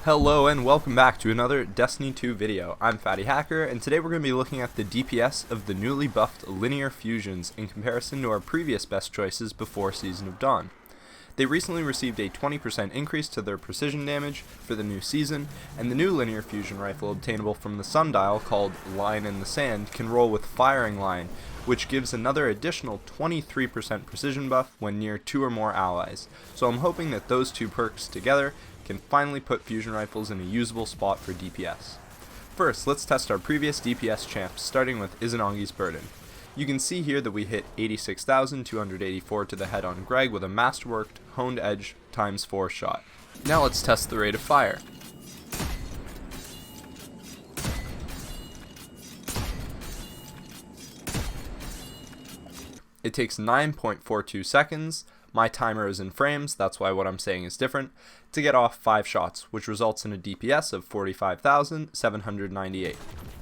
Hello and welcome back to another Destiny 2 video. I'm Fattyhacker, and today we're going to be looking at the DPS of the newly buffed linear fusions in comparison to our previous best choices before Season of Dawn. They recently received a 20% increase to their precision damage for the new season, and the new linear fusion rifle obtainable from the sundial called Line in the Sand can roll with Firing Line, which gives another additional 23% precision buff when near 2 or more allies. So I'm hoping that those two perks together can finally put fusion rifles in a usable spot for DPS. First, let's test our previous DPS champs, starting with Izanagi's Burden. You can see here that we hit 86,284 to the head on Greg with a masterworked honed edge ×4 shot. Now let's test the rate of fire. It takes 9.42 seconds. My timer is in frames, that's why what I'm saying is different, to get off 5 shots, which results in a DPS of 45,798.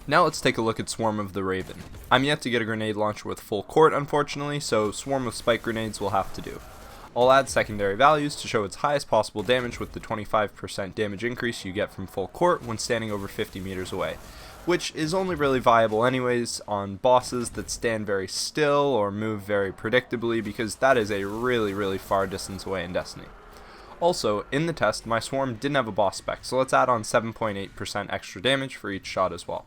Now let's take a look at Swarm of the Raven. I'm yet to get a grenade launcher with full court unfortunately, so Swarm with spike grenades will have to do. I'll add secondary values to show its highest possible damage with the 25% damage increase you get from full court when standing over 50 meters away, which is only really viable anyways on bosses that stand very still or move very predictably, because that is a really far distance away in Destiny. Also, in the test, my Swarm didn't have a boss spec, so let's add on 7.8% extra damage for each shot as well.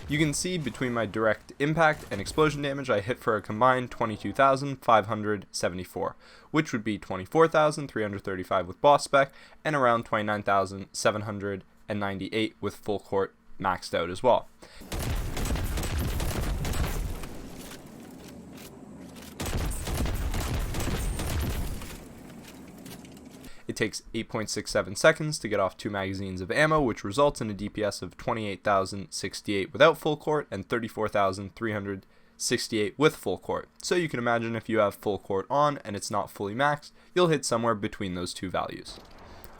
You can see between my direct impact and explosion damage I hit for a combined 22,574, which would be 24,335 with boss spec and around 29,798 with full court maxed out as well. It takes 8.67 seconds to get off 2 magazines of ammo, which results in a DPS of 28,068 without full court and 34,368 with full court. So you can imagine if you have full court on and it's not fully maxed, you'll hit somewhere between those two values.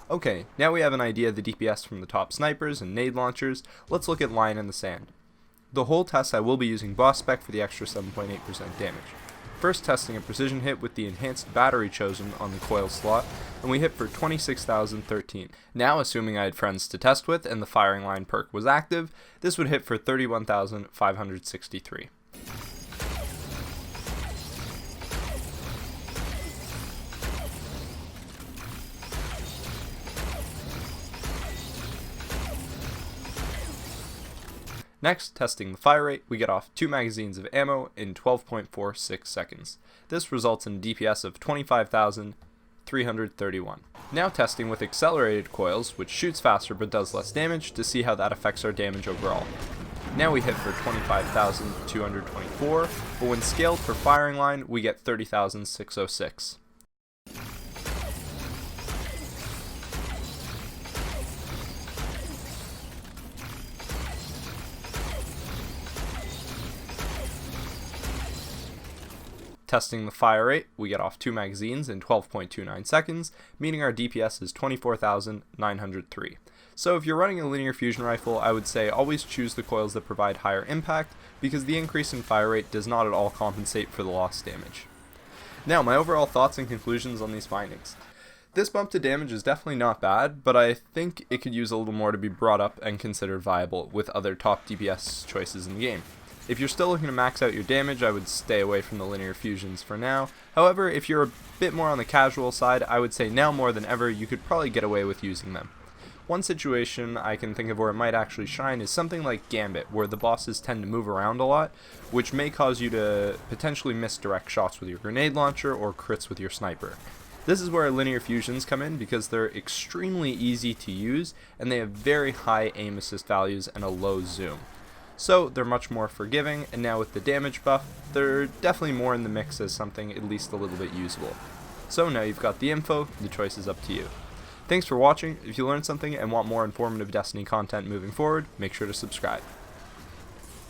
Okay, now we have an idea of the DPS from the top snipers and nade launchers. Let's look at Line in the Sand. The whole test I will be using boss spec for the extra 7.8% damage. First testing a precision hit with the enhanced battery chosen on the coil slot, and we hit for 26,013. Now, assuming I had friends to test with and the Firing Line perk was active, this would hit for 31,563. Next, testing the fire rate, we get off 2 magazines of ammo in 12.46 seconds. This results in a DPS of 25,331. Now testing with accelerated coils, which shoots faster but does less damage, to see how that affects our damage overall. Now we hit for 25,224, but when scaled for Firing Line, we get 30,606. Testing the fire rate, we get off 2 magazines in 12.29 seconds, meaning our DPS is 24,903. So if you're running a linear fusion rifle, I would say always choose the coils that provide higher impact, because the increase in fire rate does not at all compensate for the lost damage. Now, my overall thoughts and conclusions on these findings. This bump to damage is definitely not bad, but I think it could use a little more to be brought up and considered viable with other top DPS choices in the game. If you're still looking to max out your damage, I would stay away from the linear fusions for now. However, if you're a bit more on the casual side, I would say now more than ever you could probably get away with using them. One situation I can think of where it might actually shine is something like Gambit, where the bosses tend to move around a lot, which may cause you to potentially miss direct shots with your grenade launcher or crits with your sniper. This is where linear fusions come in because they're extremely easy to use and they have very high aim assist values and a low zoom. So they're much more forgiving, and now with the damage buff, they're definitely more in the mix as something at least a little bit usable. So now you've got the info, the choice is up to you. Thanks for watching. If you learned something and want more informative Destiny content moving forward, make sure to subscribe.